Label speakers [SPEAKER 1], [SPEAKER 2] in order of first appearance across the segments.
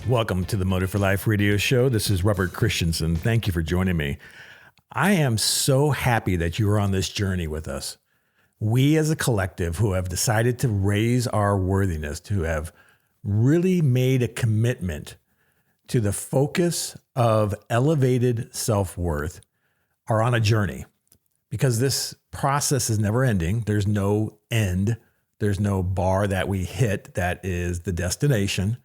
[SPEAKER 1] Welcome to the Motive for Life radio show. This is Robert Christensen. Thank you for joining me. I am so happy that you are on this journey with us. We as a collective who have decided to raise our worthiness, who have really made a commitment to the focus of elevated self-worth, are on a journey because this process is never ending. There's no end. There's no bar that we hit that is the destination.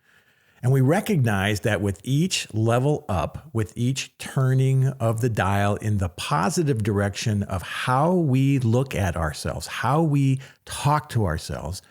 [SPEAKER 1] And we recognize that with each level up, with each turning of the dial in the positive direction of how we look at ourselves, how we talk to ourselves,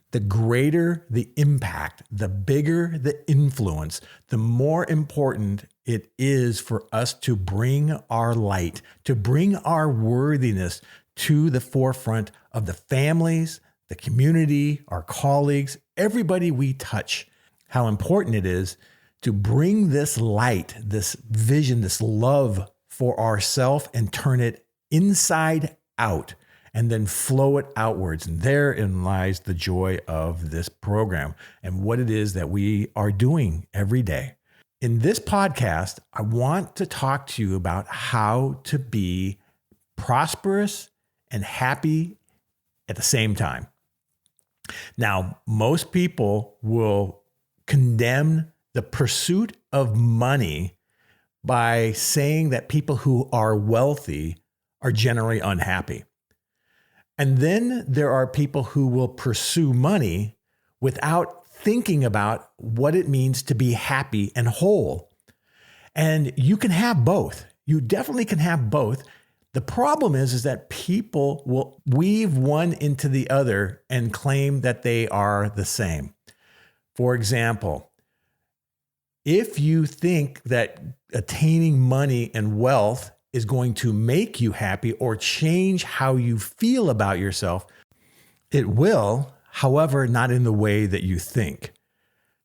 [SPEAKER 1] the greater the impact, the bigger the influence, the more important it is for us to bring our light, to bring our worthiness to the forefront of the families, the community, our colleagues, everybody we touch. How important it is to bring this light, this vision, this love for ourselves and turn it inside out and then flow it outwards. And therein lies the joy of this program and what it is that we are doing every day. In this podcast, I want to talk to you about how to be prosperous and happy at the same time. Now, most people will condemn the pursuit of money by saying that people who are wealthy are generally unhappy. And then there are people who will pursue money without thinking about what it means to be happy and whole. And you can have both. You definitely can have both. The problem is that people will weave one into the other and claim that they are the same. For example, if you think that attaining money and wealth is going to make you happy or change how you feel about yourself, it will, however, not in the way that you think.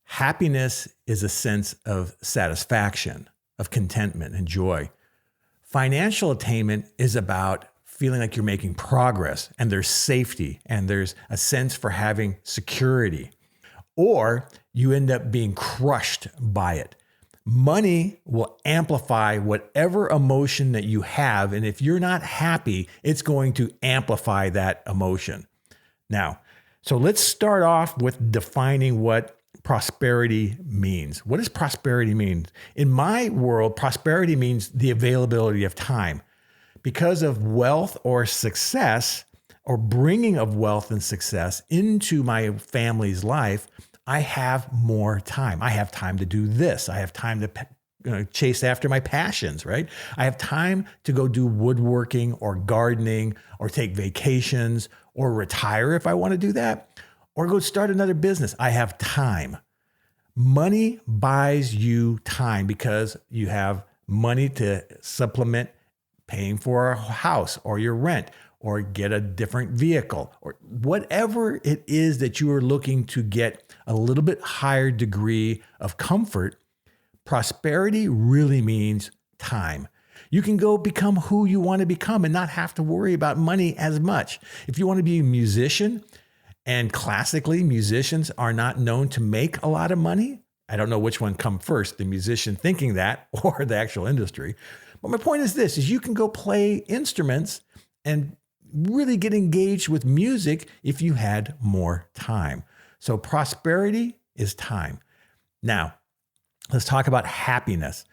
[SPEAKER 1] Happiness is a sense of satisfaction, of contentment and joy. Financial attainment is about feeling like you're making progress and there's safety and there's a sense for having security. Or you end up being crushed by it. Money will amplify whatever emotion that you have. And if you're not happy, it's going to amplify that emotion. Now, so let's start off with defining what prosperity means. What does prosperity mean? In my world, prosperity means the availability of time. Because of wealth or success, or bringing of wealth and success into my family's life, I have more time. I have time to do this. I have time to chase after my passions, right? I have time to go do woodworking or gardening or take vacations or retire if I want to do that or go start another business. I have time. Money buys you time because you have money to supplement paying for a house or your rent or get a different vehicle, or whatever it is that you are looking to get a little bit higher degree of comfort. Prosperity really means time. You can go become who you want to become and not have to worry about money as much. If you want to be a musician, and classically musicians are not known to make a lot of money, I don't know which one come first, the musician thinking that or the actual industry. But my point is this, is you can go play instruments and really get engaged with music if you had more time. So prosperity is time. Now, let's talk about happiness.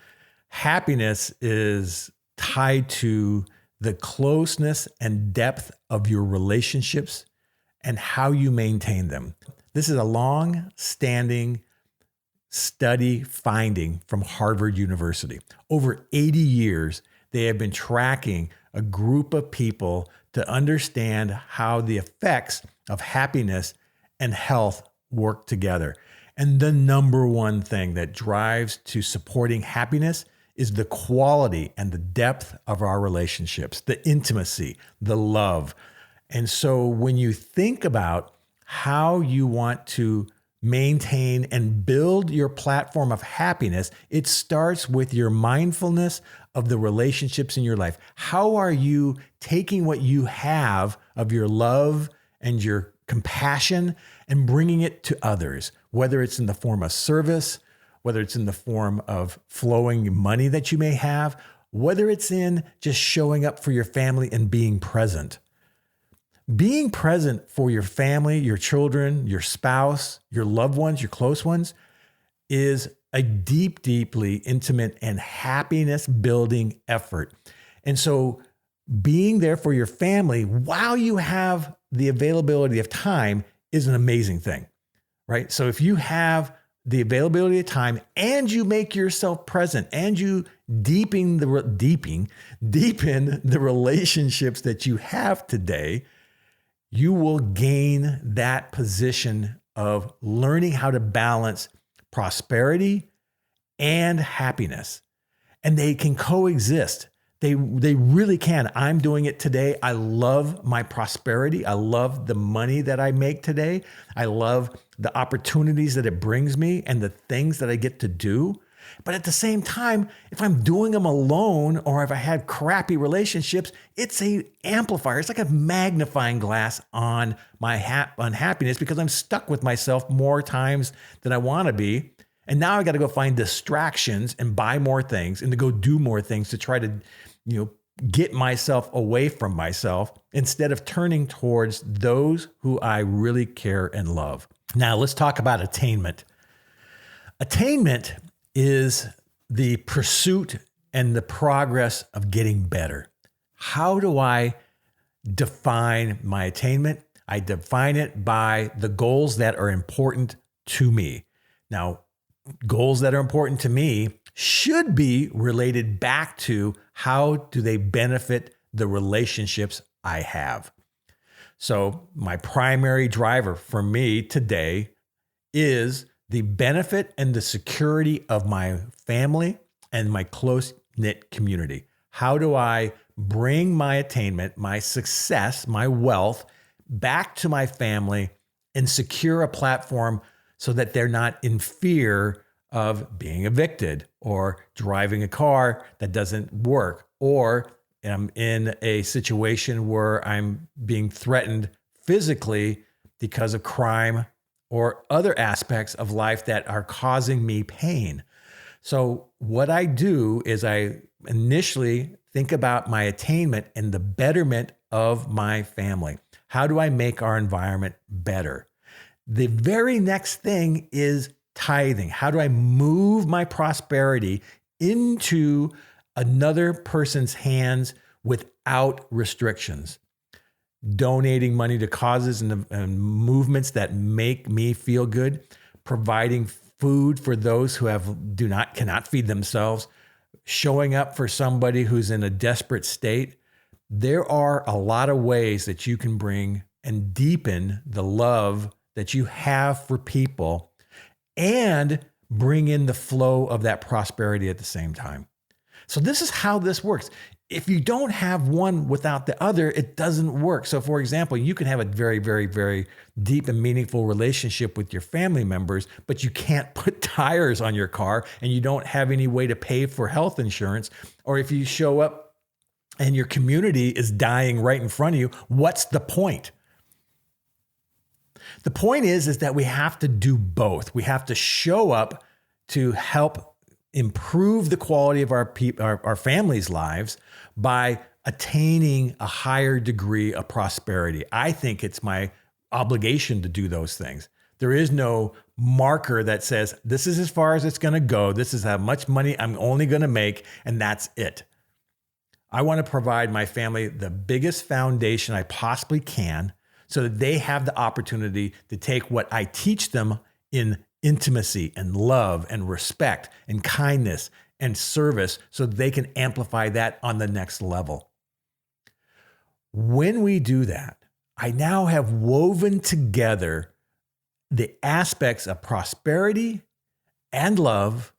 [SPEAKER 1] Happiness is tied to the closeness and depth of your relationships and how you maintain them. This is a long-standing study finding from Harvard University. Over 80 years, they have been tracking a group of people to understand how the effects of happiness and health work together. And the number one thing that drives to supporting happiness is the quality and the depth of our relationships, the intimacy, the love. And so when you think about how you want to maintain and build your platform of happiness, it starts with your mindfulness of the relationships in your life. How are you taking what you have of your love and your compassion and bringing it to others, whether it's in the form of service, whether it's in the form of flowing money that you may have, whether it's in just showing up for your family and being present. Being present for your family, your children, your spouse, your loved ones, your close ones is a deeply intimate and happiness building effort. And so being there for your family while you have the availability of time is an amazing thing, right? So if you have the availability of time and you make yourself present and you deepen the relationships that you have today, you will gain that position of learning how to balance prosperity and happiness. And they can coexist. They really can. I'm doing it today. I love my prosperity. I love the money that I make today. I love the opportunities that it brings me and the things that I get to do. But at the same time, if I'm doing them alone or if I had crappy relationships, it's an amplifier. It's like a magnifying glass on my unhappiness because I'm stuck with myself more times than I want to be. And now I got to go find distractions and buy more things and to go do more things to try to, get myself away from myself instead of turning towards those who I really care and love. Now let's talk about attainment. Attainment is the pursuit and the progress of getting better. How do I define my attainment? I define it by the goals that are important to me. Now, goals that are important to me should be related back to how do they benefit the relationships I have. So my primary driver for me today is the benefit and the security of my family and my close-knit community. How do I bring my attainment, my success, my wealth back to my family and secure a platform so that they're not in fear of being evicted or driving a car that doesn't work, or I'm in a situation where I'm being threatened physically because of crime or other aspects of life that are causing me pain. So what I do is I initially think about my attainment and the betterment of my family. How do I make our environment better? The very next thing is tithing. How do I move my prosperity into another person's hands without restrictions? Donating money to causes and movements that make me feel good, providing food for those who cannot feed themselves, showing up for somebody who's in a desperate state. There are a lot of ways that you can bring and deepen the love that you have for people and bring in the flow of that prosperity at the same time. So this is how this works. If you don't have one without the other, it doesn't work. So for example, you can have a very, very, very deep and meaningful relationship with your family members, but you can't put tires on your car and you don't have any way to pay for health insurance. Or if you show up and your community is dying right in front of you, what's the point? The point is that we have to do both. We have to show up to help improve the quality of our families' lives by attaining a higher degree of prosperity. I think it's my obligation to do those things. There is no marker that says, this is as far as it's going to go. This is how much money I'm only going to make, and that's it. I want to provide my family the biggest foundation I possibly can so that they have the opportunity to take what I teach them in intimacy and love and respect and kindness and service so that they can amplify that on the next level. When we do that, I now have woven together the aspects of prosperity and love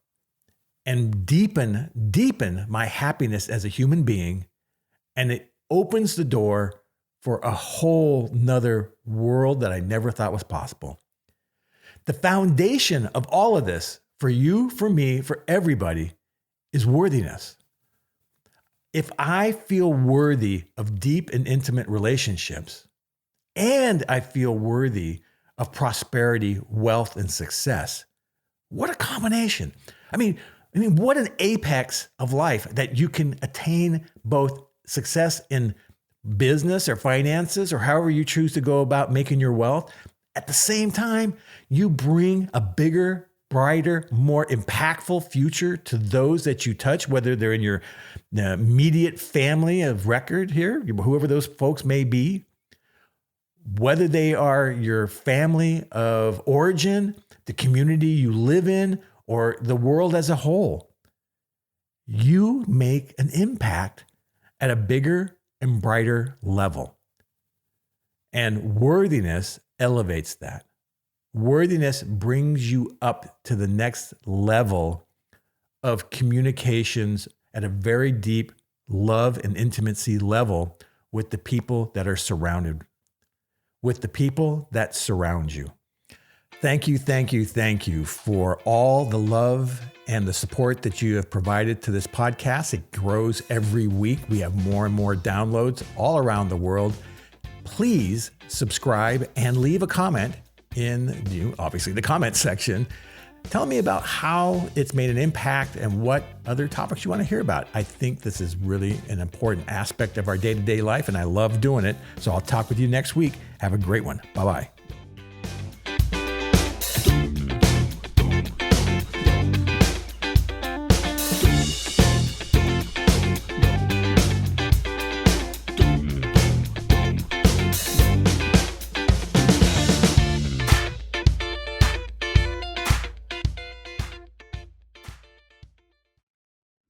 [SPEAKER 1] and deepen my happiness as a human being. And it opens the door for a whole nother world that I never thought was possible. The foundation of all of this, for you, for me, for everybody, is worthiness. If I feel worthy of deep and intimate relationships, and I feel worthy of prosperity, wealth, and success, What a combination. What an apex of life that you can attain both success in business or finances or however you choose to go about making your wealth. At the same time, you bring a bigger, brighter, more impactful future to those that you touch, whether they're in your immediate family of record here, whoever those folks may be, whether they are your family of origin, the community you live in, or the world as a whole. You make an impact at a bigger and brighter level. And worthiness elevates that. Worthiness brings you up to the next level of communications at a very deep love and intimacy level with the people that are surrounded, with the people that surround you. Thank you for all the love and the support that you have provided to this podcast. It grows every week. We have more and more downloads all around the world. Please subscribe and leave a comment in, obviously, the comment section. Tell me about how it's made an impact and what other topics you want to hear about. I think this is really an important aspect of our day-to-day life, and I love doing it. So I'll talk with you next week. Have a great one. Bye-bye.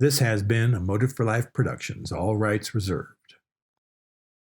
[SPEAKER 1] This has been a Motive for Life Productions, all rights reserved.